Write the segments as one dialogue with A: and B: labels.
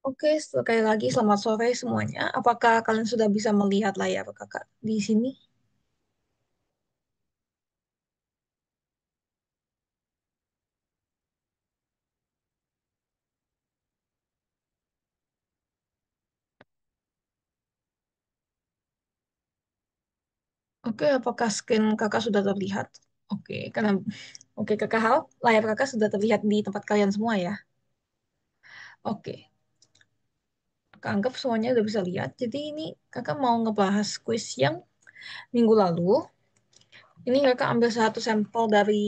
A: Oke, sekali lagi selamat sore semuanya. Apakah kalian sudah bisa melihat layar kakak di sini? Oke, apakah screen kakak sudah terlihat? Oke, karena oke kakak harap layar kakak sudah terlihat di tempat kalian semua ya. Oke, kakak anggap semuanya udah bisa lihat. Jadi ini kakak mau ngebahas quiz yang minggu lalu. Ini kakak ambil satu sampel dari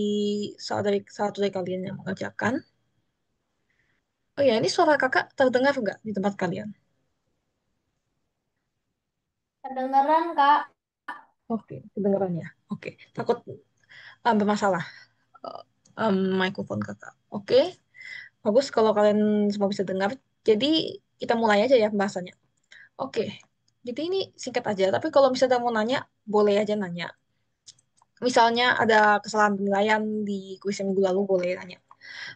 A: satu dari kalian yang mengerjakan. Oh ya, ini suara kakak terdengar nggak di tempat kalian?
B: Kedengeran, Kak.
A: Oke, kedengarannya. Oke, takut bermasalah. eh, mikrofon kakak. Oke, bagus kalau kalian semua bisa dengar. Jadi kita mulai aja ya pembahasannya. Oke, jadi ini singkat aja. Tapi kalau misalnya mau nanya, boleh aja nanya. Misalnya ada kesalahan penilaian di kuis yang minggu lalu, boleh nanya.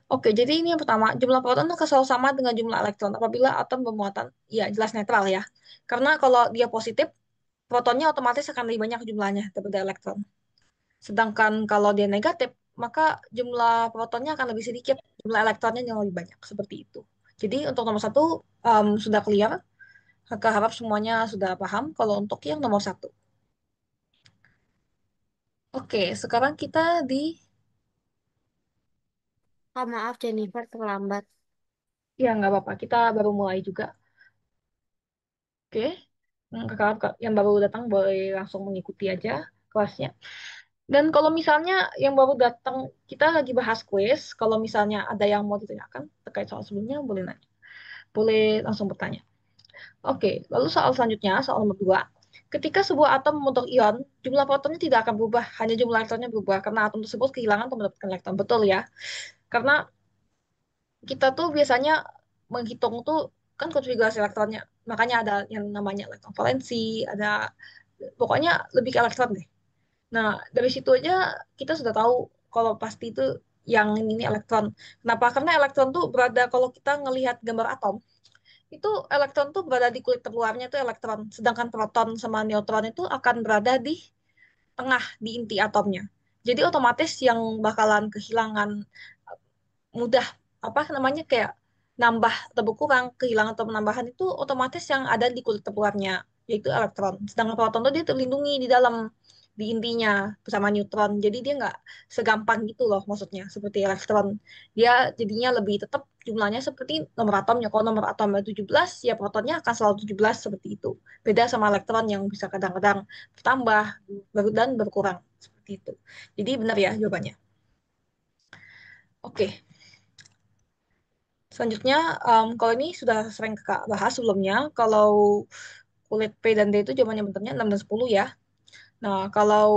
A: Oke, jadi ini yang pertama, jumlah proton akan selalu sama dengan jumlah elektron apabila atom bermuatan, ya jelas netral ya. Karena kalau dia positif, protonnya otomatis akan lebih banyak jumlahnya daripada elektron. Sedangkan kalau dia negatif, maka jumlah protonnya akan lebih sedikit, jumlah elektronnya yang lebih banyak. Seperti itu. Jadi untuk nomor satu sudah clear. Kakak harap semuanya sudah paham. Kalau untuk yang nomor satu. Oke, sekarang kita di...
B: Kak, maaf Jennifer terlambat.
A: Ya, nggak apa-apa. Kita baru mulai juga. Oke. Kakak yang baru datang boleh langsung mengikuti aja kelasnya. Dan kalau misalnya yang baru datang, kita lagi bahas quiz. Kalau misalnya ada yang mau ditanyakan terkait soal sebelumnya, boleh nanya. Boleh langsung bertanya. Oke, lalu soal selanjutnya, soal nomor dua. Ketika sebuah atom membentuk ion, jumlah protonnya tidak akan berubah, hanya jumlah elektronnya berubah karena atom tersebut kehilangan atau mendapatkan elektron. Betul ya? Karena kita tuh biasanya menghitung tuh kan konfigurasi elektronnya. Makanya ada yang namanya elektron valensi, ada pokoknya lebih ke elektron deh. Nah, dari situ aja kita sudah tahu kalau pasti itu yang ini elektron. Kenapa? Karena elektron tuh berada kalau kita ngelihat gambar atom, itu elektron tuh berada di kulit terluarnya itu elektron, sedangkan proton sama neutron itu akan berada di tengah di inti atomnya. Jadi otomatis yang bakalan kehilangan mudah apa namanya kayak nambah atau berkurang, kehilangan atau penambahan itu otomatis yang ada di kulit terluarnya yaitu elektron. Sedangkan proton tuh dia terlindungi di dalam di intinya bersama neutron. Jadi dia nggak segampang gitu loh maksudnya seperti elektron. Dia jadinya lebih tetap jumlahnya seperti nomor atomnya. Kalau nomor atomnya 17, ya protonnya akan selalu 17 seperti itu. Beda sama elektron yang bisa kadang-kadang bertambah dan berkurang seperti itu. Jadi benar ya jawabannya. Oke. Selanjutnya, kalau ini sudah sering kakak bahas sebelumnya, kalau kulit P dan D itu jawabannya bentuknya 6 dan 10 ya. Nah, kalau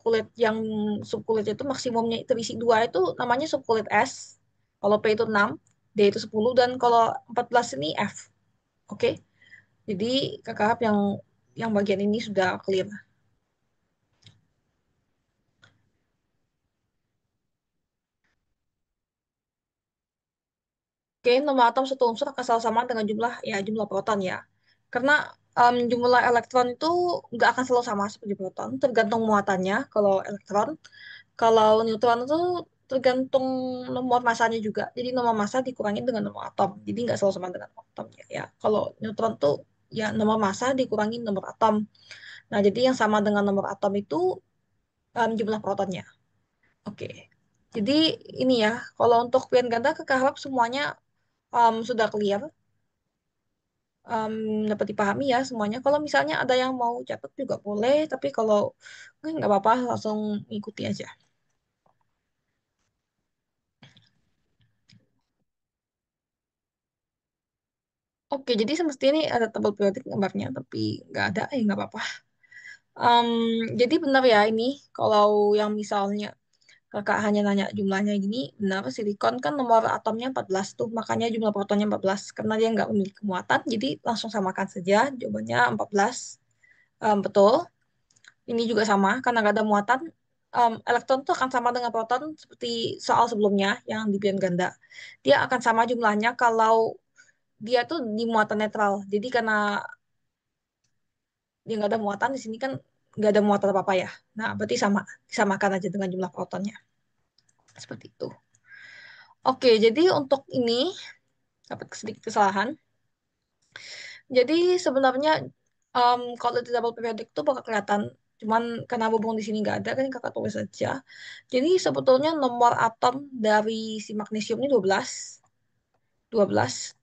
A: kulit yang subkulit itu maksimumnya terisi 2 itu namanya subkulit S. Kalau P itu 6, D itu 10, dan kalau 14 ini F. Oke, jadi kakak harap yang bagian ini sudah clear. Oke, nomor atom satu unsur akan selalu sama dengan jumlah proton ya. Karena jumlah elektron itu nggak akan selalu sama seperti proton, tergantung muatannya. Kalau elektron, kalau neutron itu tergantung nomor masanya juga. Jadi nomor massa dikurangin dengan nomor atom. Jadi nggak selalu sama dengan atom ya. Kalau neutron tuh ya nomor massa dikurangin nomor atom. Nah, jadi yang sama dengan nomor atom itu jumlah protonnya. Oke. Jadi ini ya, kalau untuk pion ganda kakak harap semuanya sudah clear, em, dapat dipahami ya semuanya. Kalau misalnya ada yang mau catat juga boleh, tapi kalau nggak apa-apa langsung ikuti aja. Oke, jadi semestinya ini ada tabel periodik gambarnya, tapi nggak ada, ya nggak apa-apa. Em, jadi benar ya ini, kalau yang misalnya kakak hanya nanya jumlahnya gini, benar silikon kan nomor atomnya 14 tuh, makanya jumlah protonnya 14. Karena dia nggak memiliki muatan, jadi langsung samakan saja, jawabannya 14. Betul. Ini juga sama, karena nggak ada muatan, elektron itu akan sama dengan proton seperti soal sebelumnya yang di pion ganda. Dia akan sama jumlahnya kalau dia tuh di muatan netral. Jadi karena dia nggak ada muatan di sini kan nggak ada muatan apa-apa ya. Nah, berarti sama, disamakan aja dengan jumlah protonnya. Seperti itu. Oke, jadi untuk ini dapat sedikit kesalahan. Jadi sebenarnya kalau di double periodic itu bakal kelihatan. Cuman karena hubung di sini nggak ada kan kakak tulis aja. Jadi sebetulnya nomor atom dari si magnesium ini 12. 12.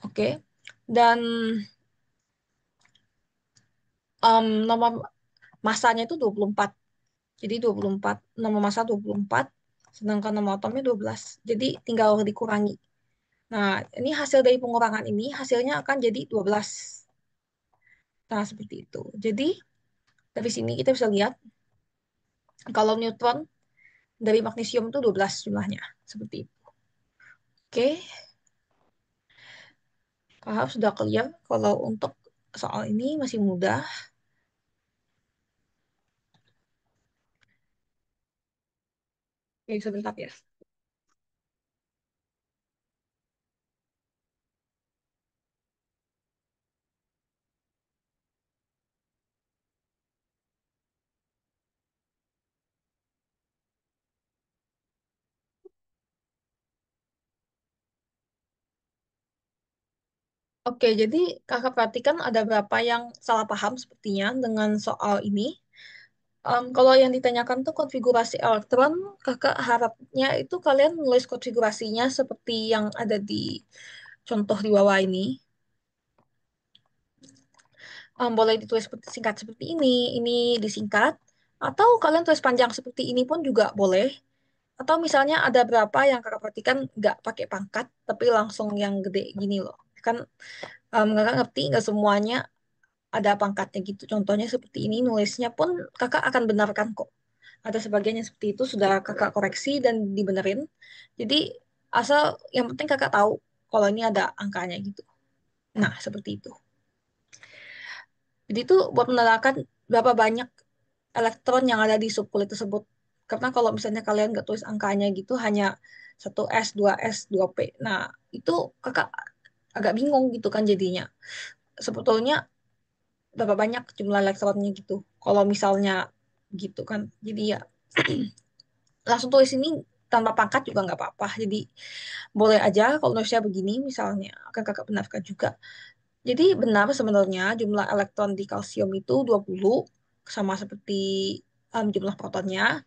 A: Oke. Dan nomor masanya itu 24. Jadi 24. Nomor massa 24. Sedangkan nomor atomnya 12. Jadi tinggal dikurangi. Nah, ini hasil dari pengurangan ini hasilnya akan jadi 12. Nah, seperti itu. Jadi dari sini kita bisa lihat kalau neutron dari magnesium itu 12 jumlahnya. Seperti itu. Oke, Kakak sudah clear kalau untuk soal ini masih mudah. Oke, sebentar ya. Oke, jadi kakak perhatikan ada berapa yang salah paham sepertinya dengan soal ini. Kalau yang ditanyakan tuh konfigurasi elektron, kakak harapnya itu kalian nulis konfigurasinya seperti yang ada di contoh di bawah ini. Boleh ditulis singkat seperti ini disingkat, atau kalian tulis panjang seperti ini pun juga boleh. Atau misalnya ada berapa yang kakak perhatikan nggak pakai pangkat, tapi langsung yang gede gini loh. Kan kakak ngerti nggak semuanya ada pangkatnya gitu. Contohnya seperti ini, nulisnya pun kakak akan benarkan kok. Ada sebagian yang seperti itu sudah kakak koreksi dan dibenerin. Jadi asal yang penting kakak tahu kalau ini ada angkanya gitu. Nah, seperti itu. Jadi itu buat menandakan berapa banyak elektron yang ada di subkulit tersebut. Karena kalau misalnya kalian nggak tulis angkanya gitu, hanya 1s, 2s, 2p. Nah, itu kakak agak bingung gitu kan jadinya. Sebetulnya berapa banyak jumlah elektronnya gitu. Kalau misalnya gitu kan. Jadi ya langsung tulis ini tanpa pangkat juga nggak apa-apa. Jadi boleh aja kalau nulisnya begini misalnya akan kakak benarkan juga. Jadi benar sebenarnya jumlah elektron di kalsium itu 20 sama seperti jumlah protonnya.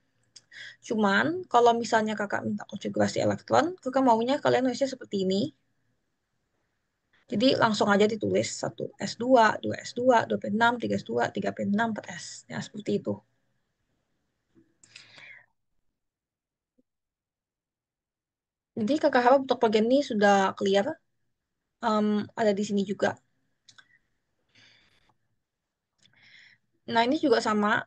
A: Cuman kalau misalnya kakak minta konfigurasi elektron, kakak maunya kalian nulisnya seperti ini. Jadi langsung aja ditulis 1s2, 2s2, 2p6, 3s2, 3p6, 4s. Ya, seperti itu. Jadi kakak harap untuk bagian ini sudah clear. Ada di sini juga. Nah, ini juga sama.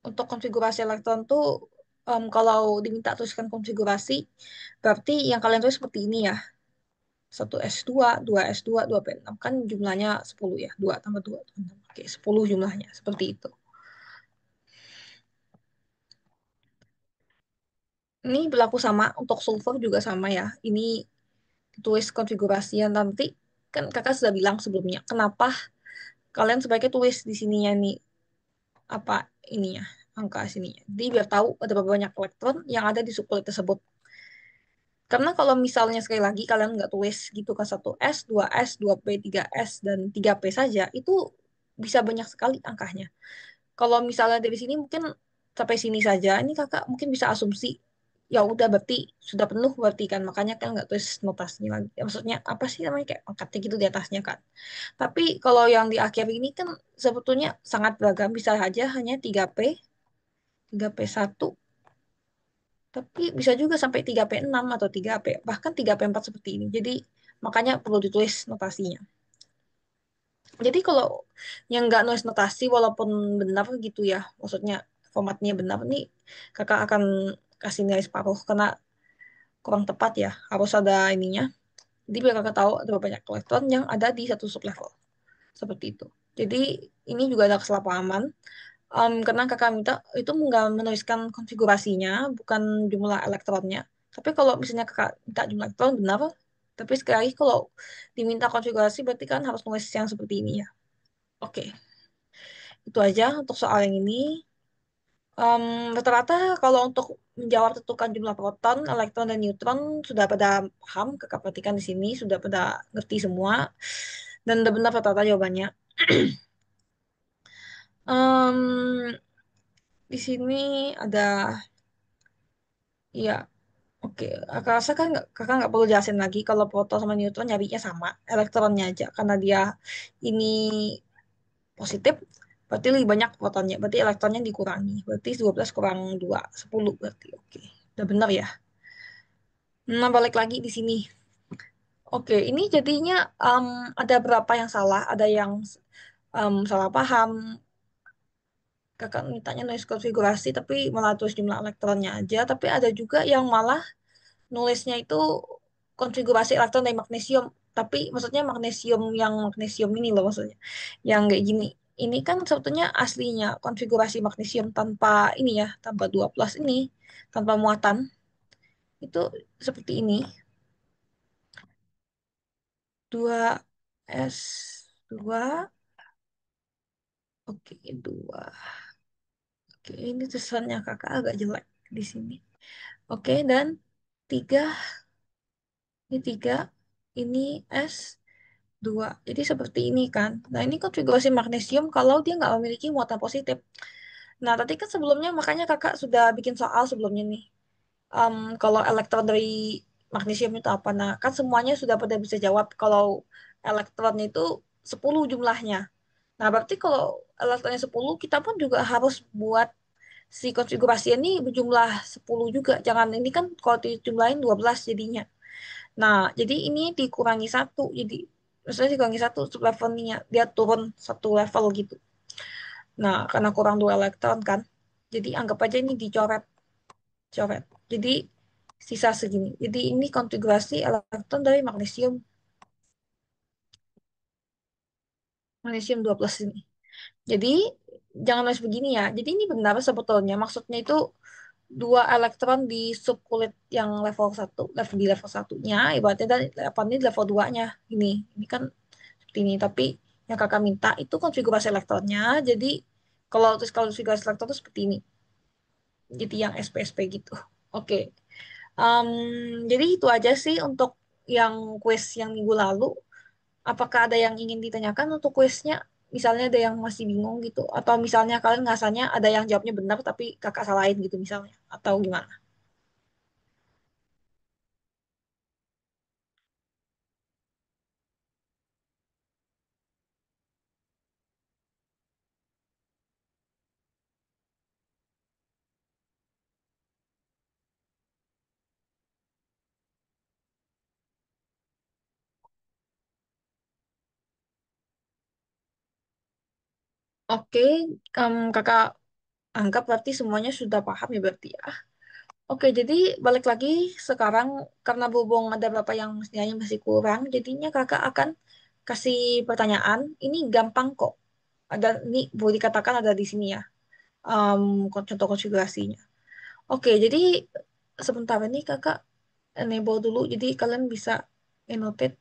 A: Untuk konfigurasi elektron tuh, kalau diminta tuliskan konfigurasi, berarti yang kalian tulis seperti ini ya. 1s2, 2s2, 2p6. Kan jumlahnya 10 ya. 2 tambah 2 tambah 6. Oke, 10 jumlahnya. Seperti itu. Ini berlaku sama untuk sulfur juga sama ya. Ini tulis konfigurasinya nanti kan kakak sudah bilang sebelumnya. Kenapa kalian sebaiknya tulis di sininya nih apa ininya angka sininya. Jadi biar tahu ada berapa banyak elektron yang ada di subkulit tersebut. Karena kalau misalnya sekali lagi kalian nggak tulis gitu kan 1s, 2s, 2p, 3s, dan 3p saja, itu bisa banyak sekali angkanya. Kalau misalnya dari sini mungkin sampai sini saja, ini kakak mungkin bisa asumsi ya udah berarti sudah penuh berarti kan makanya kan nggak tulis notasinya lagi. Ya, maksudnya apa sih namanya kayak angkatnya gitu di atasnya kan. Tapi kalau yang di akhir ini kan sebetulnya sangat beragam bisa aja hanya 3p, 3p1, tapi bisa juga sampai 3p6 atau 3p bahkan 3p4 seperti ini. Jadi makanya perlu ditulis notasinya. Jadi kalau yang nggak nulis notasi walaupun benar gitu ya, maksudnya formatnya benar nih, kakak akan kasih nilai separuh karena kurang tepat ya, harus ada ininya. Jadi biar kakak tahu ada berapa banyak elektron yang ada di satu sublevel. Seperti itu. Jadi ini juga ada kesalahpahaman. Karena kakak minta itu nggak menuliskan konfigurasinya, bukan jumlah elektronnya. Tapi kalau misalnya kakak minta jumlah elektron benar, Tapi sekali lagi kalau diminta konfigurasi berarti kan harus nulis yang seperti ini ya. Oke, itu aja untuk soal yang ini. Em, Rata-rata kalau untuk menjawab tentukan jumlah proton, elektron, dan neutron sudah pada paham, kakak perhatikan di sini sudah pada ngerti semua dan udah benar rata-rata jawabannya. Em, di sini ada ya, oke. Kakak rasa kan kakak nggak perlu jelasin lagi kalau proton sama neutron nyarinya sama, elektronnya aja karena dia ini positif, berarti lebih banyak protonnya, berarti elektronnya dikurangi, berarti 12 kurang 2 10 berarti oke. Udah benar ya. Nah, balik lagi di sini. Oke, ini jadinya em, ada berapa yang salah, ada yang salah paham. Kakak mintanya nulis konfigurasi, tapi malah tulis jumlah elektronnya aja. Tapi ada juga yang malah nulisnya itu konfigurasi elektron dari magnesium. Tapi maksudnya magnesium yang magnesium ini loh maksudnya. Yang kayak gini. Ini kan sebetulnya aslinya konfigurasi magnesium tanpa ini ya, tanpa 2+ ini, tanpa muatan. Itu seperti ini. 2s2. Oke, 2. Oke, ini tulisannya kakak agak jelek di sini. Oke, dan 3, ini 3, ini S2. Jadi seperti ini kan. Nah, ini konfigurasi magnesium kalau dia nggak memiliki muatan positif. Nah, tadi kan sebelumnya makanya kakak sudah bikin soal sebelumnya nih. Kalau elektron dari magnesium itu apa? Nah, kan semuanya sudah pada bisa jawab kalau elektronnya itu 10 jumlahnya. Nah, berarti kalau elektronnya 10, kita pun juga harus buat si konfigurasi ini berjumlah 10 juga. Jangan ini kan kalau dijumlahin 12 jadinya. Nah, jadi ini dikurangi satu. Jadi, maksudnya dikurangi satu levelnya. Dia turun satu level gitu. Nah, karena kurang 2 elektron kan. Jadi anggap aja ini dicoret. Coret. Jadi sisa segini. Jadi ini konfigurasi elektron dari magnesium. Magnesium 12 ini. Jadi jangan nulis begini ya. Jadi ini benar sebetulnya. Maksudnya itu 2 elektron di subkulit yang level di level satunya, ibaratnya dan apa ini level 2-nya. Ini kan seperti ini. Tapi yang kakak minta itu konfigurasi elektronnya. Jadi kalau konfigurasi elektron itu seperti ini. Jadi yang SP-SP gitu. Oke. Em, jadi itu aja sih untuk yang kuis yang minggu lalu. Apakah ada yang ingin ditanyakan untuk kuisnya? Misalnya ada yang masih bingung gitu, atau misalnya kalian ngasanya ada yang jawabnya benar tapi kakak salahin gitu misalnya, atau gimana? Oke, kakak anggap berarti semuanya sudah paham ya berarti ya. Oke, jadi balik lagi sekarang karena berhubung ada beberapa yang mestinya masih kurang, jadinya kakak akan kasih pertanyaan. Ini gampang kok. Ada ini boleh dikatakan ada di sini ya. Contoh konfigurasinya. Oke, jadi sebentar ini kakak enable dulu, jadi kalian bisa annotate.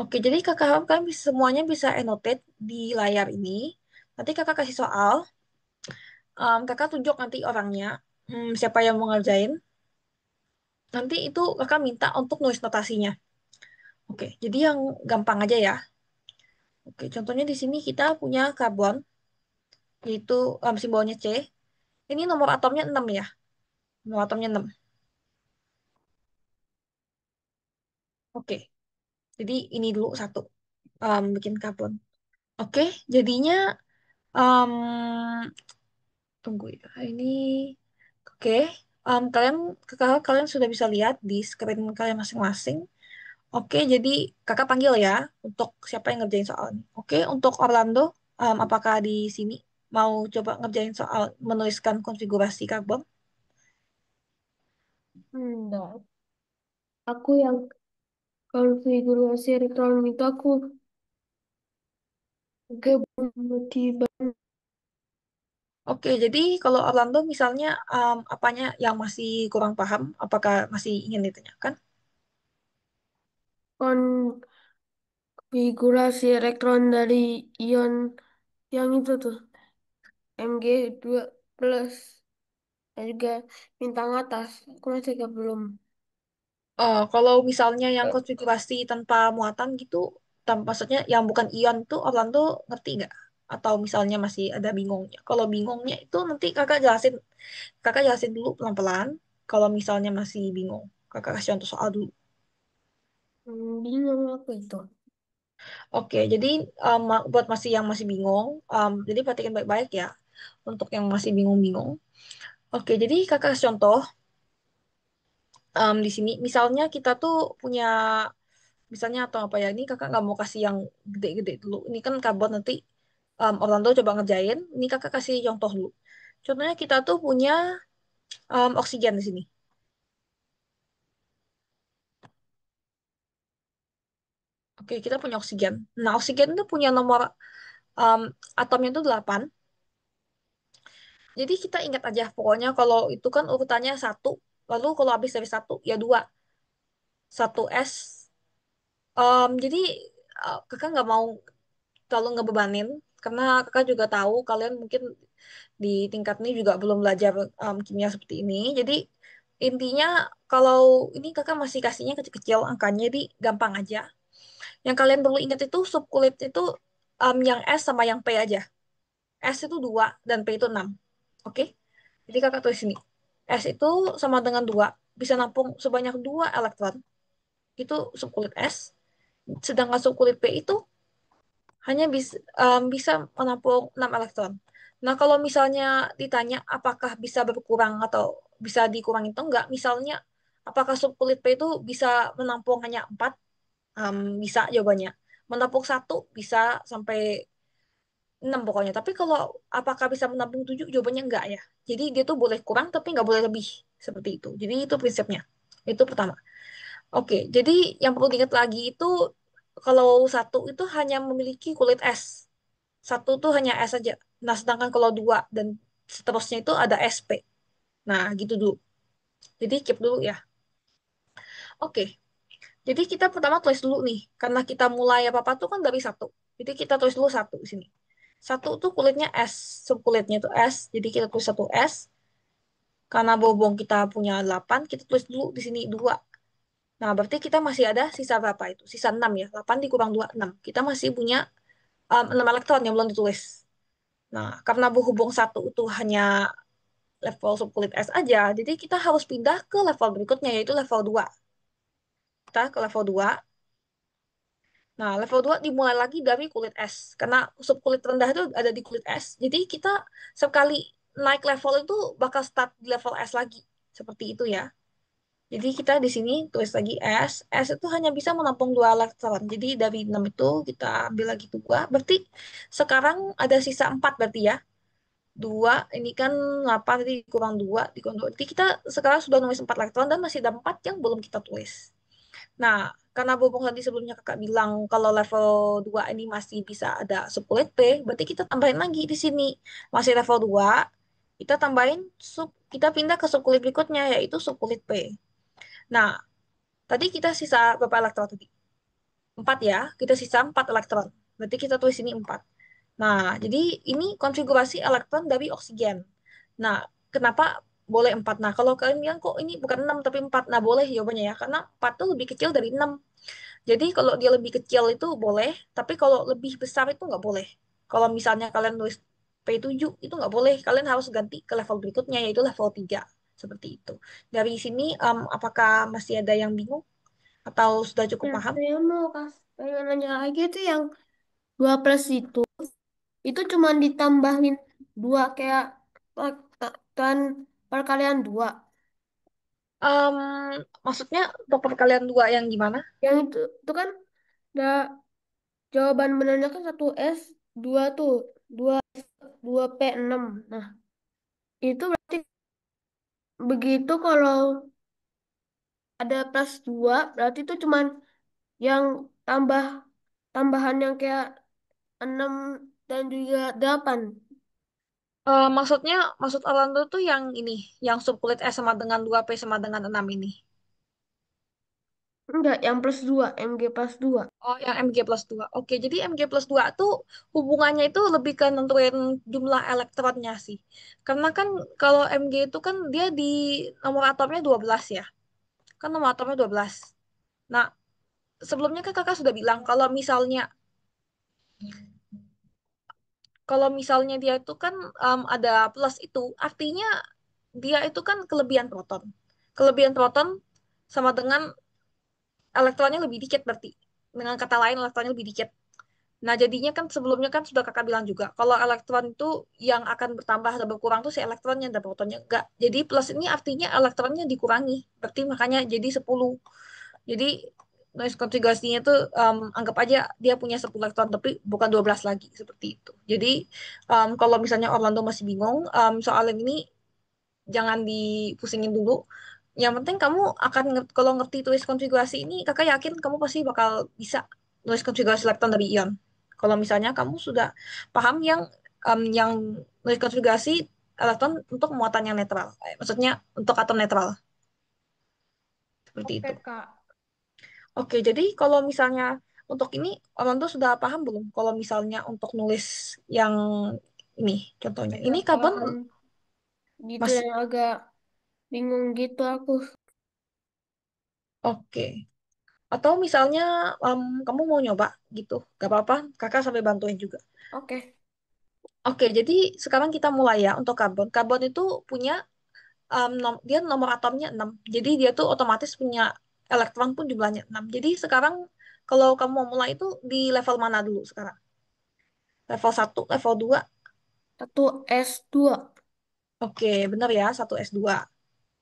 A: Oke, jadi kakak harap kalian semuanya bisa annotate di layar ini. Nanti kakak kasih soal, kakak tunjuk nanti orangnya, siapa yang mau ngerjain. Nanti itu kakak minta untuk nulis notasinya. Oke, jadi yang gampang aja ya. Oke, contohnya di sini kita punya karbon, yaitu simbolnya C. Ini nomor atomnya 6 ya. Nomor atomnya 6. Oke, jadi ini dulu satu, bikin karbon. Oke, jadinya em, tunggu ya. Ini oke. Kalian kalian sudah bisa lihat di screen kalian masing-masing. Oke, jadi kakak panggil ya untuk siapa yang ngerjain soal ini. Oke, untuk Orlando, apakah di sini mau coba ngerjain soal menuliskan konfigurasi karbon?
B: Enggak. Aku yang konfigurasi elektron itu aku gak tiba.
A: Oke, jadi kalau Orlando misalnya apanya yang masih kurang paham, apakah masih ingin ditanyakan?
B: konfigurasi elektron dari ion yang itu tuh, Mg2+, dan juga bintang atas. Aku masih agak belum.
A: Kalau misalnya yang konfigurasi tanpa muatan gitu, maksudnya yang bukan ion tuh Orlando ngerti nggak? Atau misalnya masih ada bingungnya? Kalau bingungnya itu nanti kakak jelasin dulu pelan-pelan. Kalau misalnya masih bingung, kakak kasih contoh soal dulu.
B: Bingung aku itu.
A: Oke, jadi buat yang masih bingung, jadi perhatikan baik-baik ya untuk yang masih bingung-bingung. Oke, jadi kakak kasih contoh di sini. Misalnya kita tuh punya, misalnya atau apa ya, ini kakak nggak mau kasih yang gede-gede dulu. Ini kan karbon nanti Orlando coba ngerjain. Ini kakak kasih contoh dulu. Contohnya kita tuh punya oksigen di sini. Oke, kita punya oksigen. Nah, oksigen itu punya nomor um, atomnya itu 8. Jadi kita ingat aja, pokoknya kalau itu kan urutannya satu, lalu kalau habis dari satu ya dua, satu S. Jadi kakak nggak mau terlalu ngebebanin, karena kakak juga tahu kalian mungkin di tingkat ini juga belum belajar kimia seperti ini. Jadi intinya kalau ini kakak masih kasihnya kecil-kecil angkanya, jadi gampang aja. Yang kalian perlu ingat itu subkulit itu yang S sama yang P aja. S itu 2 dan P itu 6. Oke? Jadi kakak tulis sini. S itu sama dengan 2, bisa nampung sebanyak 2 elektron. Itu subkulit S. Sedangkan subkulit P itu hanya bisa menampung 6 elektron. Nah, kalau misalnya ditanya apakah bisa berkurang atau bisa dikurangi atau enggak, misalnya apakah subkulit P itu bisa menampung hanya 4? Bisa jawabannya. Menampung satu bisa sampai 6 pokoknya. Tapi kalau apakah bisa menampung 7, jawabannya enggak ya. Jadi dia tuh boleh kurang tapi nggak boleh lebih. Seperti itu. Jadi itu prinsipnya. Itu pertama. Oke, jadi yang perlu diingat lagi itu kalau satu itu hanya memiliki kulit es. Satu tuh hanya es saja. Nah, sedangkan kalau dua dan seterusnya itu ada SP. Nah, gitu dulu. Jadi keep dulu ya. Oke, jadi kita pertama tulis dulu nih. Karena kita mulai apa-apa tuh kan dari satu. Jadi kita tulis dulu satu di sini. Satu tuh kulitnya es, subkulitnya itu es. Jadi kita tulis satu es. Karena berhubung kita punya 8, kita tulis dulu di sini 2. Nah, berarti kita masih ada sisa berapa itu? Sisa 6 ya. 8 dikurang 2, 6. Kita masih punya 6 elektron yang belum ditulis. Nah, karena berhubung satu itu hanya level subkulit es aja, jadi kita harus pindah ke level berikutnya, yaitu level 2. Kita ke level 2. Nah, level 2 dimulai lagi dari kulit es. Karena subkulit rendah itu ada di kulit es. Jadi kita sekali naik level itu bakal start di level es lagi. Seperti itu ya. Jadi kita di sini tulis lagi S. S itu hanya bisa menampung 2 elektron. Jadi dari 6 itu kita ambil lagi 2. Berarti sekarang ada sisa 4 berarti ya. 2 ini kan 8 jadi kurang 2 dikurang 2. Jadi kita sekarang sudah nulis 4 elektron dan masih ada 4 yang belum kita tulis. Nah, karena berhubung tadi sebelumnya kakak bilang kalau level 2 ini masih bisa ada subkulit P, berarti kita tambahin lagi di sini. Masih level 2, kita tambahin kita pindah ke subkulit berikutnya yaitu subkulit P. Nah, tadi kita sisa berapa elektron tadi? 4 ya, kita sisa 4 elektron. Berarti kita tulis sini 4. Nah, jadi ini konfigurasi elektron dari oksigen. Nah, kenapa boleh 4? Nah, kalau kalian bilang kok ini bukan 6 tapi 4. Nah, boleh jawabannya ya, karena 4 itu lebih kecil dari 6. Jadi kalau dia lebih kecil itu boleh, tapi kalau lebih besar itu nggak boleh. Kalau misalnya kalian nulis P7 itu nggak boleh. Kalian harus ganti ke level berikutnya, yaitu level 3. Seperti itu. Dari sini, apakah masih ada yang bingung? Atau sudah cukup
B: Ya,
A: paham?
B: saya mau pengen nanya lagi tuh yang 2+ itu cuma ditambahin 2 kayak kan perkalian 2.
A: Em, Maksudnya untuk perkalian dua yang gimana?
B: Yang itu kan udah jawaban benarnya kan 1S, 2 tuh, 2 2P6. Nah, itu berarti begitu kalau ada +2 berarti itu cuman yang tambah tambahan yang kayak 6 dan juga 8.
A: Maksud Orlando tuh yang ini, yang subkulit S sama dengan 2P sama dengan 6 ini.
B: Enggak, yang plus 2 Mg plus 2.
A: Oh, yang Mg plus 2. Oke, jadi Mg plus 2 tuh hubungannya itu lebih ke nentuin jumlah elektronnya sih. Karena kan kalau Mg itu kan dia di nomor atomnya 12 ya. Kan nomor atomnya 12. Nah, sebelumnya kan kakak sudah bilang kalau misalnya dia itu kan ada plus itu, artinya dia itu kan kelebihan proton. Kelebihan proton sama dengan elektronnya lebih dikit berarti. Dengan kata lain elektronnya lebih dikit. Nah, jadinya kan sebelumnya kan sudah kakak bilang juga, kalau elektron itu yang akan bertambah dan berkurang tuh si elektronnya dan protonnya enggak. Jadi plus ini artinya elektronnya dikurangi. Berarti makanya jadi 10. Jadi noise konfigurasinya tuh anggap aja dia punya 10 elektron tapi bukan 12 lagi seperti itu. Jadi kalau misalnya Orlando masih bingung soal ini jangan dipusingin dulu. Yang penting kamu akan kalau ngerti tulis konfigurasi ini, kakak yakin kamu pasti bakal bisa nulis konfigurasi elektron dari ion. Kalau misalnya kamu sudah paham yang nulis konfigurasi elektron untuk muatan yang netral. Maksudnya untuk atom netral seperti
B: Oke,
A: itu.
B: Kak.
A: Oke, jadi kalau misalnya untuk ini orang tuh sudah paham belum? Kalau misalnya untuk nulis yang ini contohnya. Ini
B: Agak
A: karbon
B: paham gitu
A: masih
B: yang agak bingung gitu aku.
A: oke. Atau misalnya kamu mau nyoba gitu, gak apa-apa, kakak sampai bantuin juga.
B: Oke.
A: Oke, jadi sekarang kita mulai ya untuk karbon. Karbon itu punya, dia nomor atomnya 6. Jadi dia tuh otomatis punya elektron pun jumlahnya 6. Jadi sekarang kalau kamu mau mulai itu di level mana dulu sekarang? Level 1, level 2.
B: Satu S2.
A: Oke, benar ya, 1 S2.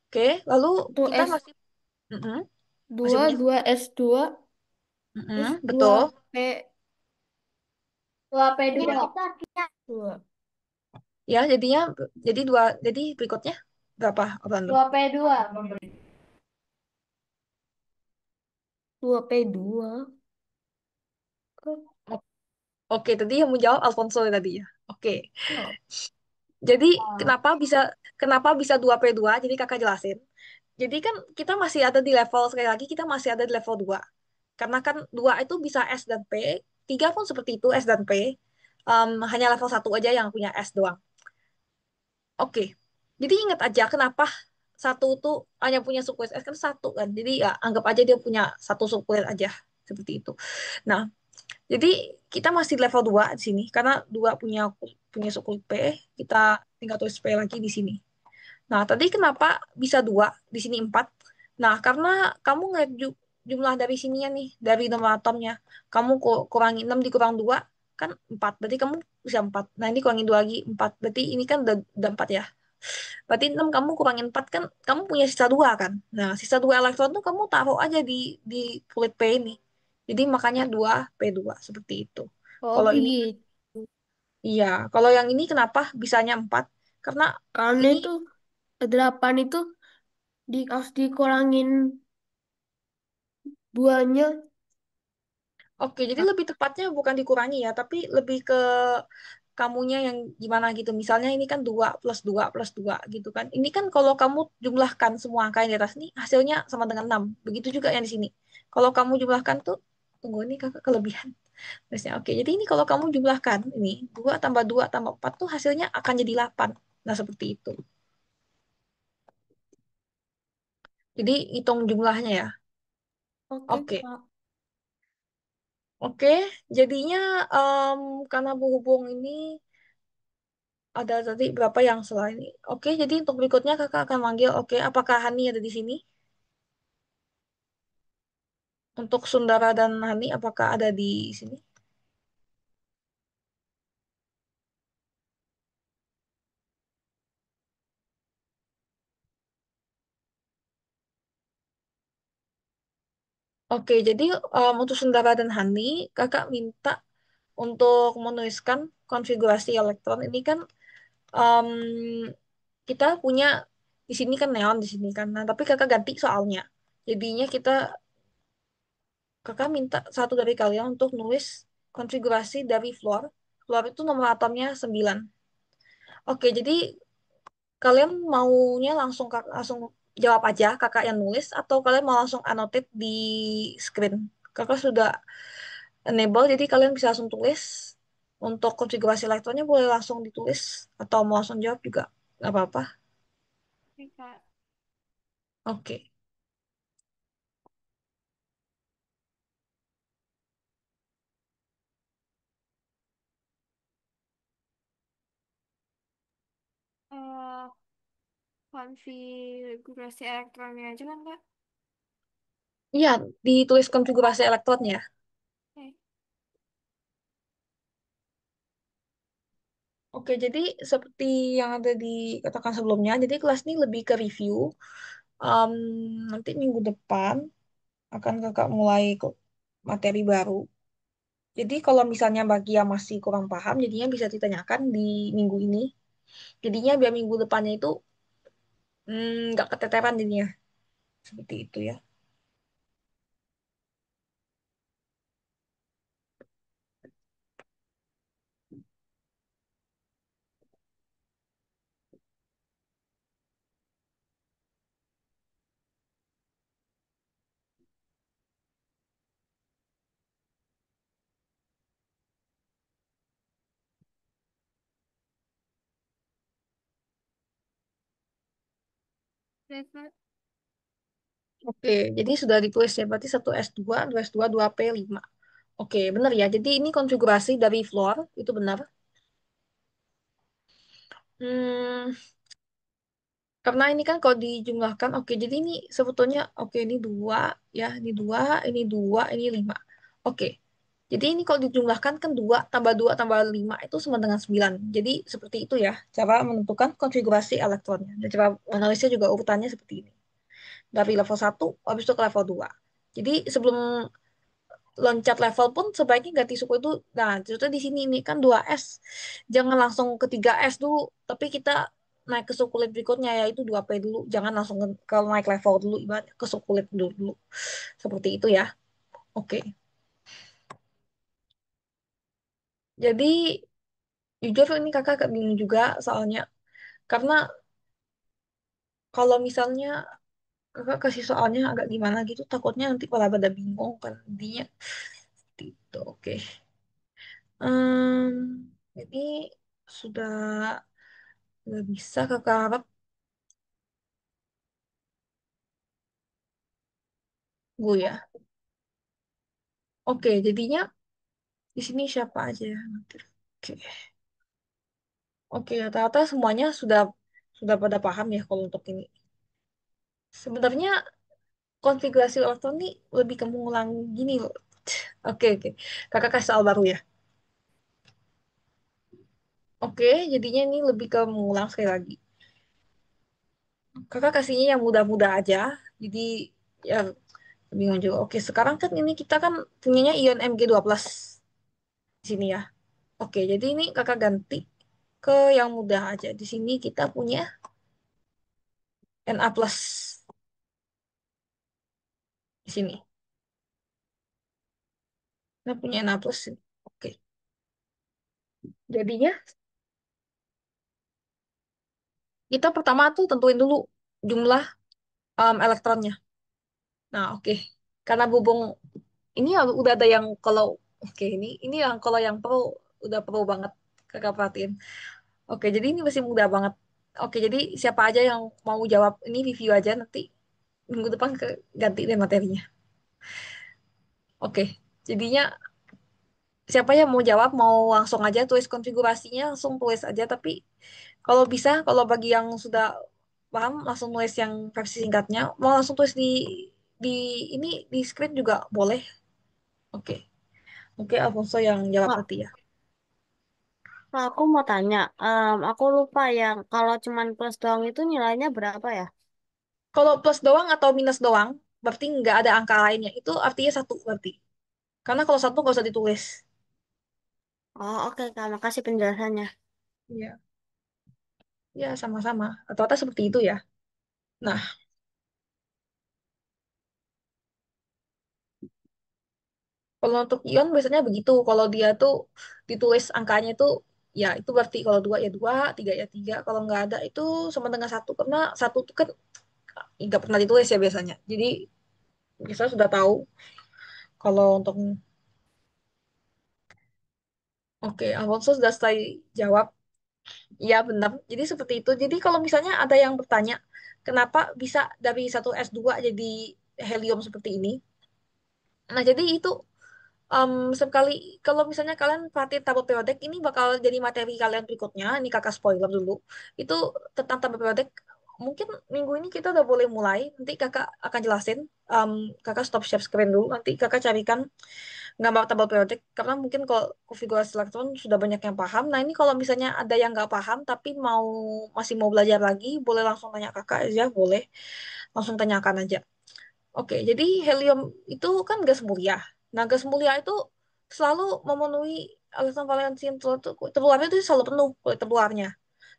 A: Oke, lalu
B: Satu
A: kita
B: s
A: masih, mm-mm, masih
B: dua
A: punya,
B: dua S2, terus dua
A: betul.
B: P, dua p
A: Ini
B: dua dua
A: ya jadinya jadi dua, jadi berikutnya berapa Orlando?
B: dua p dua dua p dua.
A: Oke, tadi yang menjawab Alfonso tadi ya. Oke.
B: Oh.
A: Jadi kenapa bisa 2P2? Jadi kakak jelasin. Jadi kan kita masih ada di level, sekali lagi kita masih ada di level 2. Karena kan 2 itu bisa S dan P, 3 pun seperti itu S dan P. Hanya level 1 aja yang punya S doang. Oke. Jadi ingat aja kenapa satu tuh hanya punya suku S kan satu kan. Jadi ya anggap aja dia punya satu suku aja seperti itu. Nah, jadi kita masih level 2 di sini karena 2 punya punya suku P, kita tinggal tulis P lagi di sini. Nah, tadi kenapa bisa 2 di sini 4? Nah, karena kamu ngeliat jumlah dari sininya nih, dari nomor atomnya. Kamu kurangi 6 dikurang 2 kan 4. Berarti kamu bisa 4. Nah, ini kurangin 2 lagi 4. Berarti ini kan udah 4 ya. Berarti 6 kamu kurangin 4 kan kamu punya sisa 2 kan. Nah, sisa 2 elektron tuh kamu taruh aja di kulit P ini. Jadi makanya 2P2 seperti itu.
B: Oh
A: Kalau ini
B: begitu.
A: iya, kalau yang ini kenapa bisanya 4? Karena
B: Karena
A: ini
B: itu 8 itu harus dikurangin duanya.
A: oke, jadi lebih tepatnya bukan dikurangi ya, tapi lebih ke kamunya yang gimana gitu. Misalnya ini kan 2 plus 2 plus 2 gitu kan. Ini kan kalau kamu jumlahkan semua angka yang di atas ini hasilnya sama dengan 6. Begitu juga yang di sini. Kalau kamu jumlahkan tuh, tunggu ini kakak kelebihan. Terusnya, oke, jadi ini kalau kamu jumlahkan ini 2 tambah 2 tambah 4 tuh hasilnya akan jadi 8. Nah, seperti itu. Jadi hitung jumlahnya ya.
B: Oke,
A: Oke.
B: Kak.
A: Oke, jadinya em, karena berhubung ini ada tadi berapa yang selain ini. Oke, jadi untuk berikutnya kakak akan manggil. Oke, apakah Hani ada di sini? Untuk Sundara dan Hani, apakah ada di sini? Oke, jadi untuk Sundara dan Hani, kakak minta untuk menuliskan konfigurasi elektron. Ini kan em, kita punya di sini kan neon di sini kan. Nah, tapi kakak ganti soalnya. Jadinya kakak minta satu dari kalian untuk nulis konfigurasi dari fluor. Fluor itu nomor atomnya 9. Oke, jadi kalian maunya langsung langsung jawab aja kakak yang nulis atau kalian mau langsung annotate di screen? Kakak sudah enable, jadi kalian bisa langsung tulis. Untuk konfigurasi elektronnya boleh langsung ditulis atau mau langsung jawab juga nggak apa-apa.
B: Oke, Kak.
A: Oke.
B: Eh, konfigurasi elektronnya aja kan, Kak?
A: Iya, ditulis konfigurasi elektronnya.
B: Oke.
A: Oke, jadi seperti yang ada dikatakan sebelumnya, jadi kelas ini lebih ke review. Em, Nanti minggu depan akan kakak mulai ke materi baru. Jadi kalau misalnya bagi yang masih kurang paham, jadinya bisa ditanyakan di minggu ini. Jadinya biar minggu depannya itu nggak keteteran jadinya. Seperti itu ya.
B: Oke, Kak.
A: Oke, jadi sudah ditulis ya. Berarti satu S2, 2 S2, 2P5. Oke, benar ya. Jadi ini konfigurasi dari floor, itu benar. Hmm, Karena ini kan kalau dijumlahkan, oke, jadi ini sebetulnya, oke, ini dua, ya, ini dua, ini dua, ini lima. Oke, jadi ini kalau dijumlahkan kan dua tambah lima itu sama dengan 9. Jadi seperti itu ya, cara menentukan konfigurasi elektronnya. Dan cara analisnya juga urutannya seperti ini. Dari level satu habis itu ke level 2. Jadi sebelum loncat level pun sebaiknya ganti suku itu. Nah, contohnya di sini ini kan 2S. Jangan langsung ke 3S dulu, tapi kita naik ke suku lead berikutnya yaitu 2P dulu. Jangan langsung ke naik level dulu, ibaratnya ke suku lead dulu. Seperti itu ya. Oke. Jadi jujur ini kakak agak bingung juga soalnya karena kalau misalnya kakak kasih soalnya agak gimana gitu takutnya nanti malah pada bingung kan intinya seperti itu. Oke. Ini sudah nggak bisa kakak harap gue ya. Oke, jadinya di sini siapa aja ya nanti. Oke, oke, rata-rata semuanya sudah pada paham ya kalau untuk ini. Sebenarnya konfigurasi elektron ini lebih ke mengulang gini loh. Oke, oke. Kakak kasih soal baru ya. Oke, jadinya ini lebih ke mengulang sekali lagi. Kakak kasihnya yang mudah-mudah aja. Jadi ya bingung juga. Oke, sekarang kan ini kita kan punyanya ion Mg2+ di sini ya. Oke, jadi ini kakak ganti ke yang mudah aja. Di sini kita punya Na+. Di sini. Kita punya Na+. Ini. Oke. Jadinya kita pertama tuh tentuin dulu jumlah elektronnya. Nah, oke. Karena berhubung ini udah ada yang kalau oke ini yang kalau yang pro udah pro banget kakak perhatiin. Oke, jadi ini masih mudah banget. Oke, jadi siapa aja yang mau jawab ini review aja nanti minggu depan ke ganti deh materinya. Oke, jadinya siapa yang mau jawab mau langsung aja tulis konfigurasinya langsung tulis aja tapi kalau bisa kalau bagi yang sudah paham langsung tulis yang versi singkatnya mau langsung tulis di ini di screen juga boleh. Oke, oke, Alfonso yang jawab
B: Kak,
A: nanti ya.
B: aku mau tanya, aku lupa yang kalau cuman plus doang itu nilainya berapa ya?
A: Kalau plus doang atau minus doang berarti nggak ada angka lainnya itu artinya satu berarti karena kalau satu nggak usah ditulis.
B: Oh, oke, Kak, makasih penjelasannya.
A: Iya, ya sama-sama rata-rata seperti itu ya. Nah, kalau untuk ion biasanya begitu. Kalau dia tuh ditulis angkanya itu ya itu berarti kalau dua ya dua, tiga ya tiga. Kalau nggak ada itu sama dengan satu karena satu tuh kan nggak pernah ditulis ya biasanya. Jadi kita sudah tahu kalau untuk oke, Alfonso sudah selesai jawab. Ya benar. Jadi seperti itu. Jadi kalau misalnya ada yang bertanya, kenapa bisa dari satu S2 jadi helium seperti ini? Nah, jadi itu sekali kalau misalnya kalian perhatiin tabel periodik ini bakal jadi materi kalian berikutnya. Ini kakak spoiler dulu. Itu tentang tabel periodik. Mungkin minggu ini kita udah boleh mulai. Nanti kakak akan jelasin. Kakak stop share screen dulu. Nanti kakak carikan gambar tabel periodik. Karena mungkin kalau konfigurasi elektron sudah banyak yang paham. Nah ini kalau misalnya ada yang nggak paham tapi masih mau belajar lagi, boleh langsung tanya kakak aja. Boleh langsung tanyakan aja. Oke, jadi helium itu kan gas mulia. Nah, gas mulia itu selalu memenuhi elektron valensi yang terluarnya itu selalu penuh kulit terluarnya.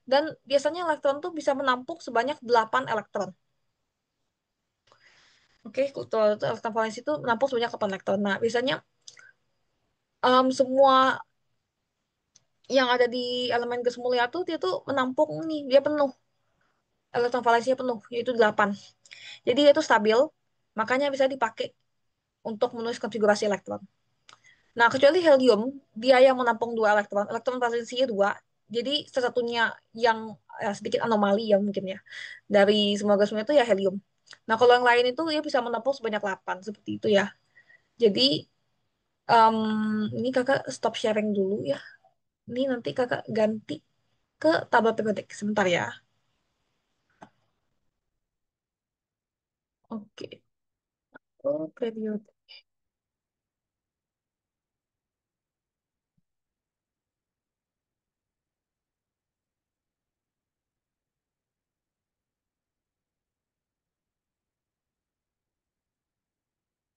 A: Dan biasanya elektron tuh bisa menampung sebanyak 8 elektron. Oke, kalau elektron valensi itu menampung sebanyak 8 elektron. Nah, biasanya semua yang ada di elemen gas mulia tuh dia tuh menampung nih, dia penuh. Elektron valensinya penuh, yaitu 8. Jadi dia itu stabil, makanya bisa dipakai untuk menulis konfigurasi elektron. Nah, kecuali helium, dia yang menampung dua elektron, elektron valensinya dua. Jadi satu-satunya yang sedikit anomali ya mungkin ya dari semua gas itu ya helium. Nah, kalau yang lain itu dia bisa menampung sebanyak 8 seperti itu ya. Jadi ini kakak stop sharing dulu ya. Ini nanti kakak ganti ke tabel periodik sebentar ya. Oke. Oh, periode.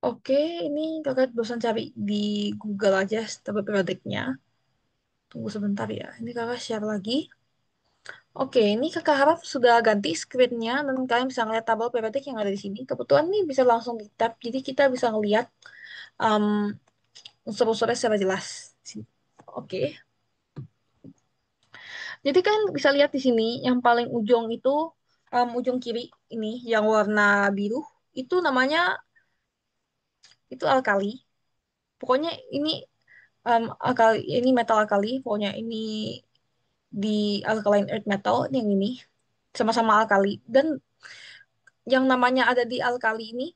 A: Oke, ini kakak bosan cari di Google aja tabel periodiknya. Tunggu sebentar ya. Ini kakak share lagi. Oke, ini kakak harap sudah ganti screen-nya dan kalian bisa ngeliat tabel periodik yang ada di sini. Kebetulan ini bisa langsung di tab, jadi kita bisa ngeliat um, unsur-unsurnya secara jelas. Oke, jadi kan bisa lihat di sini yang paling ujung itu ujung kiri ini yang warna biru itu namanya itu alkali. Pokoknya ini alkali, ini metal alkali. Pokoknya ini di alkaline earth metal yang ini sama-sama alkali dan yang namanya ada di alkali ini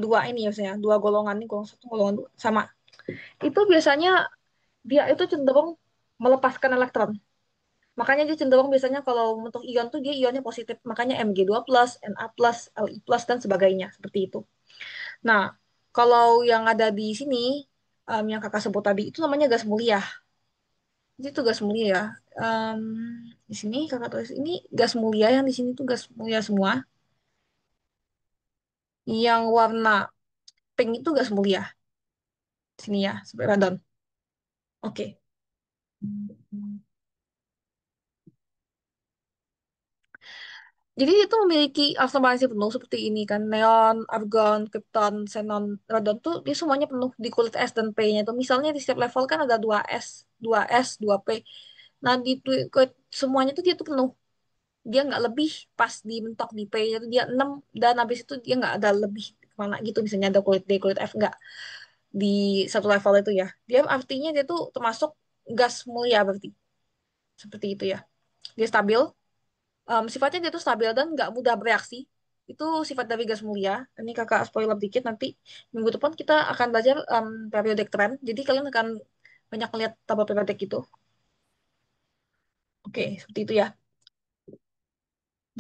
A: dua ini ya saya dua golongan ini golongan satu golongan dua sama itu biasanya dia itu cenderung melepaskan elektron makanya dia cenderung biasanya kalau untuk ion tuh dia ionnya positif makanya Mg2+, Na+, Li+, dan sebagainya seperti itu. Nah kalau yang ada di sini yang kakak sebut tadi itu namanya gas mulia. Jadi itu gas mulia ya. Em, di sini kakak tulis ini gas mulia yang di sini tuh gas mulia semua. Yang warna pink itu gas mulia. Sini ya, sebagai radon. Oke. Jadi itu memiliki asam penuh seperti ini kan. Neon, argon, krypton, xenon, radon tuh dia semuanya penuh di kulit S dan P-nya itu. Misalnya di setiap level kan ada 2 S, 2 P. Nah di kulit semuanya tuh dia tuh penuh. Dia nggak lebih pas di mentok di P-nya tuh dia 6 dan habis itu dia nggak ada lebih kemana gitu. Misalnya ada kulit D, kulit F nggak di satu level itu ya. Dia artinya dia tuh termasuk gas mulia berarti. Seperti itu ya. Dia stabil, sifatnya dia tuh stabil dan nggak mudah bereaksi. Itu sifat dari gas mulia. Ini kakak spoiler dikit nanti minggu depan kita akan belajar periodic trend. Jadi kalian akan banyak melihat tabel periodik itu. Oke, seperti itu ya.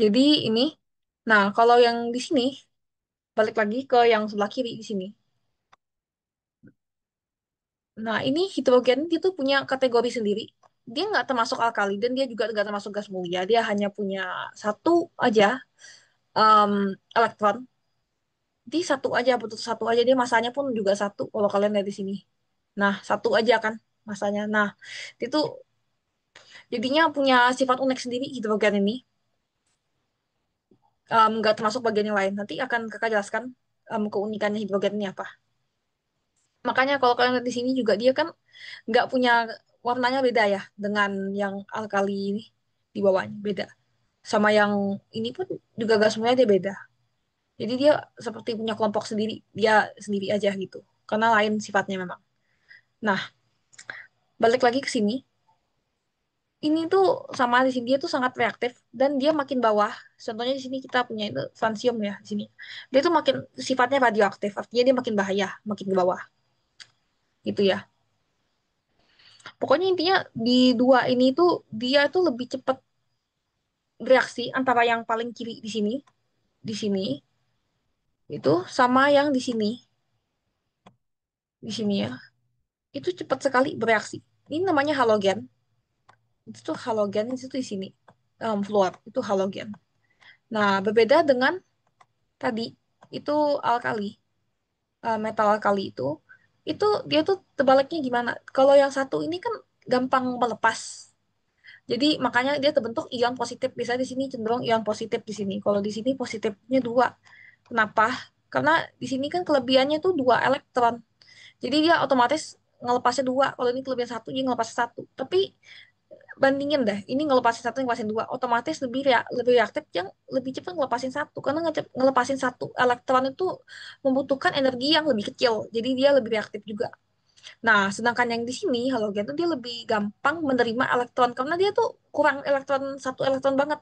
A: Jadi ini, nah kalau yang di sini balik lagi ke yang sebelah kiri di sini. Nah ini hidrogen itu punya kategori sendiri. Dia nggak termasuk alkali dan dia juga nggak termasuk gas mulia. Dia hanya punya satu aja em, elektron. Jadi satu aja, betul satu aja dia masanya pun juga satu kalau kalian lihat di sini. Nah, satu aja kan masanya. Nah, itu jadinya punya sifat unik sendiri hidrogen ini. Nggak termasuk bagian yang lain. Nanti akan kakak jelaskan keunikannya hidrogen ini apa. Makanya kalau kalian lihat di sini juga dia kan nggak punya warnanya beda ya dengan yang alkali ini di bawahnya beda. Sama yang ini pun juga gak semuanya dia beda. Jadi dia seperti punya kelompok sendiri, dia sendiri aja gitu. Karena lain sifatnya memang. Nah, balik lagi ke sini, ini tuh sama di sini dia tuh sangat reaktif dan dia makin bawah. Contohnya di sini kita punya itu francium ya di sini. Dia tuh makin sifatnya radioaktif, artinya dia makin bahaya, makin ke bawah. Gitu ya. Pokoknya intinya di dua ini tuh dia tuh lebih cepat bereaksi antara yang paling kiri di sini itu sama yang di sini ya. Itu cepat sekali bereaksi. Ini namanya halogen. Itu tuh halogen itu di sini. Fluor itu halogen. Nah, berbeda dengan tadi itu alkali, metal alkali itu dia tuh terbaliknya gimana? Kalau yang satu ini kan gampang melepas. Jadi makanya dia terbentuk ion positif. Bisa di sini cenderung ion positif di sini. Kalau di sini positifnya dua. Kenapa? Karena di sini kan kelebihannya tuh dua elektron. Jadi dia otomatis ngelepasnya dua. Kalau ini kelebihan satu, dia ngelepasnya satu. Tapi bandingin deh, ini ngelepasin satu, ngelepasin dua. Otomatis lebih reaktif yang lebih cepat ngelepasin satu. Karena ngelepasin satu elektron itu membutuhkan energi yang lebih kecil. Jadi dia lebih reaktif juga. Nah, sedangkan yang di sini halogen tuh dia lebih gampang menerima elektron karena dia tuh kurang elektron satu elektron banget.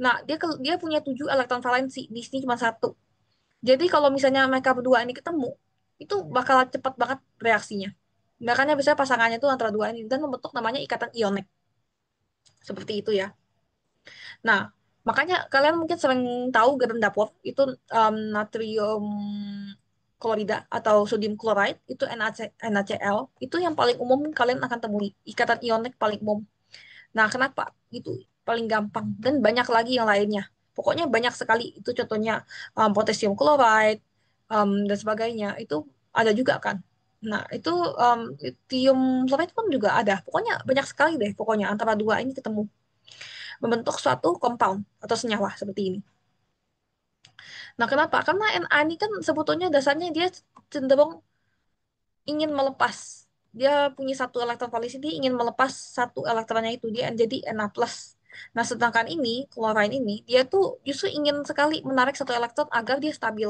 A: Nah, dia punya 7 elektron valensi, di sini cuma satu. Jadi kalau misalnya mereka berdua ini ketemu, itu bakal cepat banget reaksinya. Makanya biasanya pasangannya tuh antara dua ini dan membentuk namanya ikatan ionik. Seperti itu ya. Nah, makanya kalian mungkin sering tahu garam dapur itu natrium klorida atau sodium chloride itu NaCl itu yang paling umum kalian akan temui ikatan ionik paling umum. Nah, kenapa? Itu paling gampang dan banyak lagi yang lainnya. Pokoknya banyak sekali itu contohnya potassium chloride dan sebagainya itu ada juga kan. Nah, itu lithium fluoride pun juga ada. Pokoknya banyak sekali deh pokoknya antara dua ini ketemu membentuk suatu compound atau senyawa seperti ini. Nah, kenapa? Karena Na ini kan sebetulnya dasarnya dia cenderung ingin melepas. Dia punya satu elektron valisi, dia ingin melepas satu elektronnya itu, dia jadi Na+. Nah, sedangkan ini, chlorine ini, dia tuh justru ingin sekali menarik satu elektron agar dia stabil.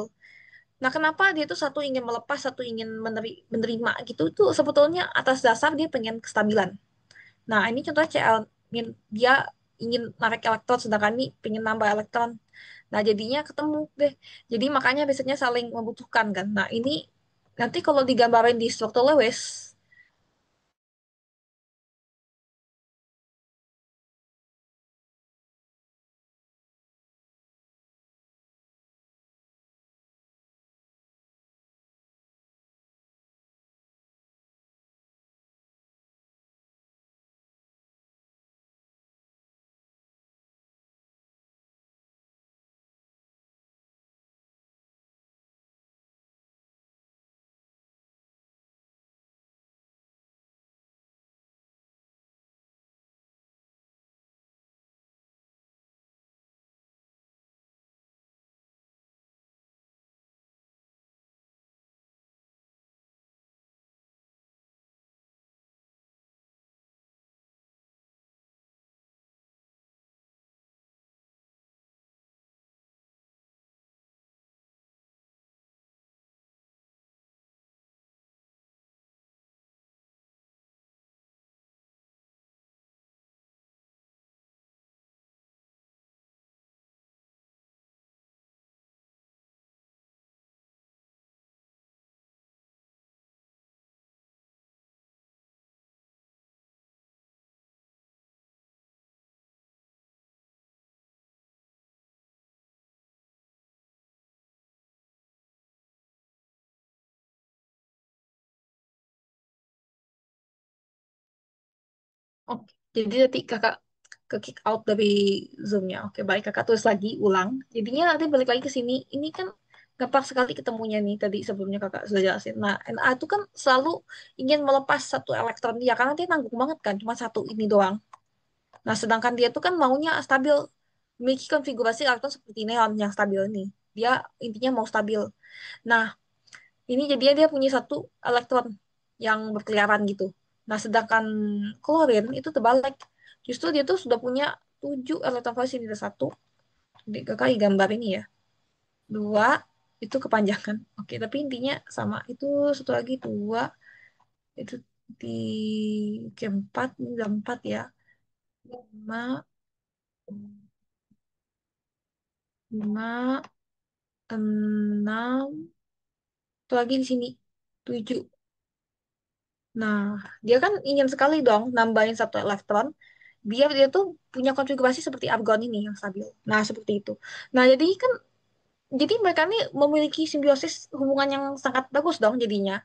A: Nah, kenapa dia tuh satu ingin melepas, satu ingin menerima gitu, itu sebetulnya atas dasar dia pengen kestabilan. Nah, ini contohnya Cl, dia ingin narik elektron, sedangkan ini pengen nambah elektron. Nah, jadinya ketemu deh. Jadi makanya biasanya saling membutuhkan kan. Nah, ini nanti kalau digambarin di struktur Lewis, oke. Jadi nanti kakak ke kick out dari Zoom-nya. Oke, baik kakak tulis lagi, ulang. Jadinya nanti balik lagi ke sini. Ini kan gampang sekali ketemunya nih tadi sebelumnya kakak sudah jelasin. Nah, Na itu kan selalu ingin melepas satu elektron dia karena dia nanggung banget kan, cuma satu ini doang. Nah, sedangkan dia tuh kan maunya stabil, memiliki konfigurasi elektron seperti neon yang stabil ini. Dia intinya mau stabil. Nah, ini jadinya dia punya satu elektron yang berkeliaran gitu. Nah, sedangkan klorin itu terbalik. Justru dia tuh sudah punya 7 elektron valens ini ada satu. Di kakak gambar ini ya. Dua, itu kepanjangan. Oke, tapi intinya sama. Itu satu lagi dua, itu di keempat, ini udah empat ya. Lima, lima, enam, satu lagi di sini. Tujuh. Nah, dia kan ingin sekali dong nambahin satu elektron biar dia tuh punya konfigurasi seperti argon ini yang stabil. Nah, seperti itu. Nah, jadi mereka ini memiliki simbiosis hubungan yang sangat bagus dong jadinya.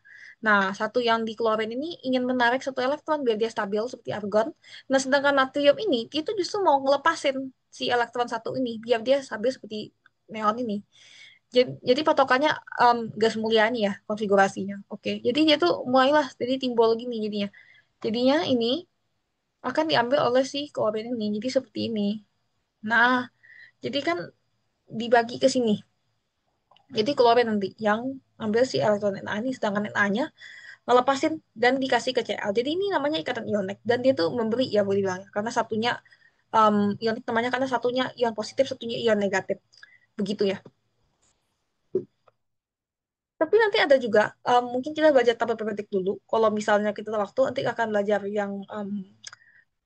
A: Nah, satu yang di klorin ini ingin menarik satu elektron biar dia stabil seperti argon. Nah, sedangkan natrium ini itu justru mau ngelepasin si elektron satu ini biar dia stabil seperti neon ini. Jadi patokannya gas mulia ini ya konfigurasinya. Oke, jadi dia tuh mulailah jadi timbul gini jadinya. Jadinya ini akan diambil oleh si klorin ini. Jadi seperti ini. Nah, jadi kan dibagi ke sini. Jadi klorin nanti yang ambil si elektron Na ini, sedangkan Na-nya ngelepasin dan dikasih ke Cl. Jadi ini namanya ikatan ionik dan dia tuh memberi ya boleh bilang ya. Karena satunya ionik namanya karena satunya ion positif, satunya ion negatif. Begitu ya. Tapi nanti ada juga mungkin kita belajar tabel periyodik dulu. Kalau misalnya kita waktu nanti akan belajar yang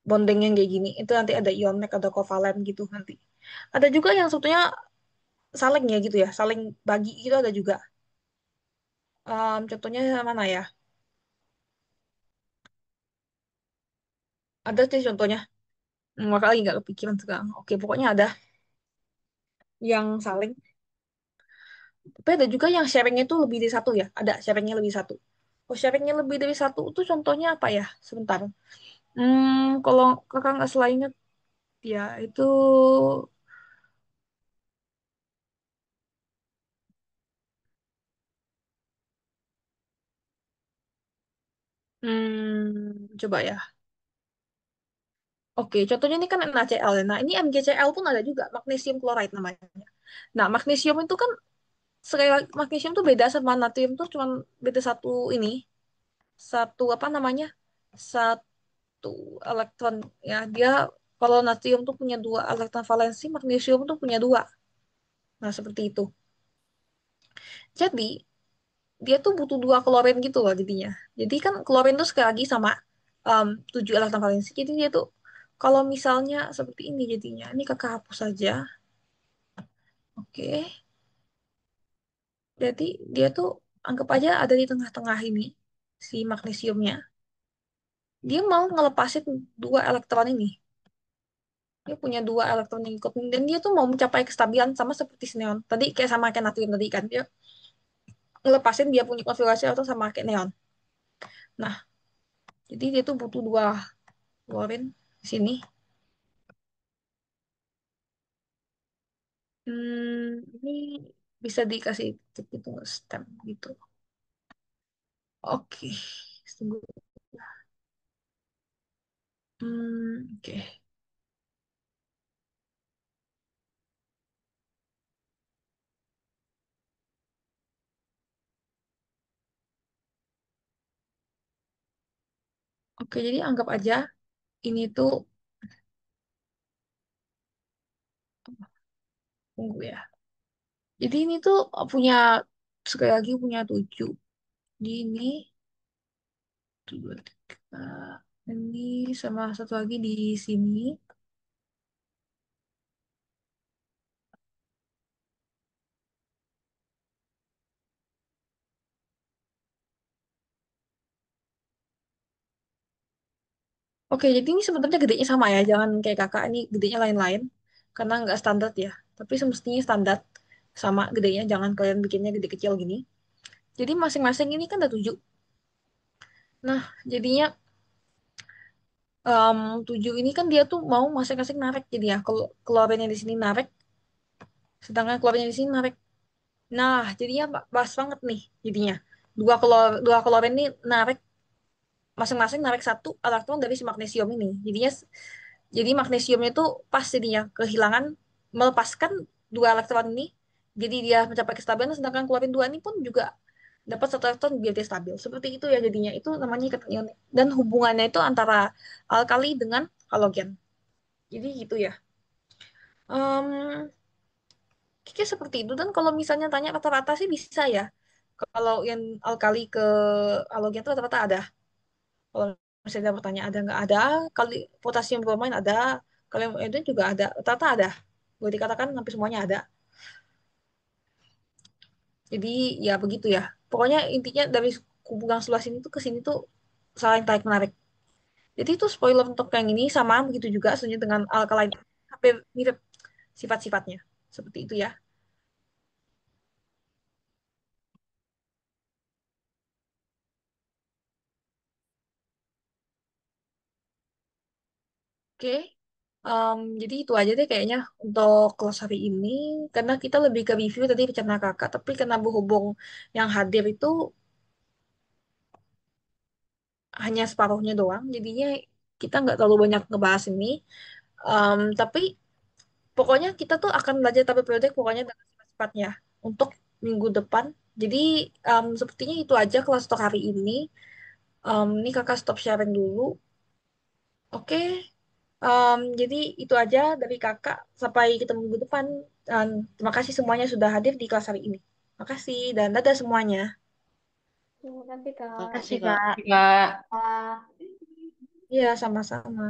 A: bonding yang kayak gini. Itu nanti ada ionik, ada kovalen gitu nanti. Ada juga yang sebetulnya saling ya gitu ya, saling bagi gitu ada juga. Contohnya mana ya? Ada sih contohnya. Makanya nggak kepikiran sekarang. Oke, pokoknya ada yang saling. Tapi ada juga yang sharingnya itu lebih dari satu ya. Ada sharingnya lebih satu. Oh, sharingnya lebih dari satu itu contohnya apa ya? Sebentar. Kalau kakak nggak salah ingat ya itu coba ya. Oke, contohnya ini kan NaCl. Nah, ini MgCl pun ada juga, magnesium chloride namanya. Nah, magnesium itu kan sekali lagi, magnesium tuh beda sama natrium tuh cuman beda satu ini, satu apa namanya? Satu elektron ya. Dia kalau natrium tuh punya dua elektron valensi, magnesium tuh punya dua. Nah, seperti itu. Jadi, dia tuh butuh dua klorin gitu loh jadinya. Jadi kan klorin tuh sekali lagi sama tujuh elektron valensi. Jadi dia tuh kalau misalnya seperti ini jadinya. Ini kakak hapus saja. Oke. Jadi dia tuh anggap aja ada di tengah-tengah ini si magnesiumnya. Dia mau ngelepasin dua elektron ini. Dia punya dua elektron yang ikut dan dia tuh mau mencapai kestabilan sama seperti neon. Tadi kayak sama kayak natrium tadi kan dia ngelepasin dia punya konfigurasi atau sama kayak neon. Nah, jadi dia tuh butuh dua klorin di sini. Ini bisa dikasih tip itu stem gitu. Oke, tunggu. Oke. Oke, jadi anggap aja ini tuh tunggu ya. Jadi ini tuh punya sekali lagi punya tujuh. Di ini tuh, dua, tiga. Ini sama satu lagi di sini. Oke, jadi ini sebenarnya gedenya sama ya. Jangan kayak kakak ini gedenya lain-lain. Karena nggak standar ya. Tapi semestinya standar sama gedenya. Jangan kalian bikinnya gede kecil gini. Jadi masing-masing ini kan ada tujuh. Nah, jadinya tujuh ini kan dia tuh mau masing-masing narik. Jadi ya, kalau klorinnya di sini narik, sedangkan klorinnya di sini narik. Nah, jadinya pas banget nih jadinya. Dua klorin ini narik masing-masing narik satu elektron dari si magnesium ini. Jadi magnesiumnya itu pas jadinya kehilangan melepaskan dua elektron ini. Jadi dia mencapai kestabilan sedangkan klorin dua ini pun juga dapat satu elektron biar dia stabil. Seperti itu ya jadinya. Itu namanya ikatan ionik. Dan hubungannya itu antara alkali dengan halogen. Jadi gitu ya. Em, Kayaknya seperti itu. Dan kalau misalnya tanya rata-rata sih bisa ya. Kalau yang alkali ke halogen itu rata-rata ada. Kalau misalnya pertanyaan ada nggak ada, kali potasium bromain ada, kalium iodin juga ada, rata-rata ada. Boleh dikatakan hampir semuanya ada. Jadi ya begitu ya. Pokoknya intinya dari hubungan sebelah sini tuh ke sini tuh saling tarik menarik. Jadi itu spoiler untuk yang ini sama begitu juga sebenarnya dengan alkaline hampir mirip sifat-sifatnya. Seperti itu ya. Oke. Jadi itu aja deh kayaknya untuk kelas hari ini. Karena kita lebih ke review tadi rencana kakak. Tapi karena berhubung yang hadir itu hanya separuhnya doang. Jadinya kita nggak terlalu banyak ngebahas ini. Tapi pokoknya kita tuh akan belajar tabel periode pokoknya dengan sifat-sifatnya untuk minggu depan. Jadi sepertinya itu aja kelas untuk hari ini. Ini kakak stop sharing dulu. Oke. Jadi itu aja dari kakak. Sampai ketemu minggu depan. Dan terima kasih semuanya sudah hadir di kelas hari ini. Makasih dan dadah semuanya.
B: Terima kasih, Kak.
C: Makasih, Kak. Kak.
B: Wah.
A: Iya, sama-sama.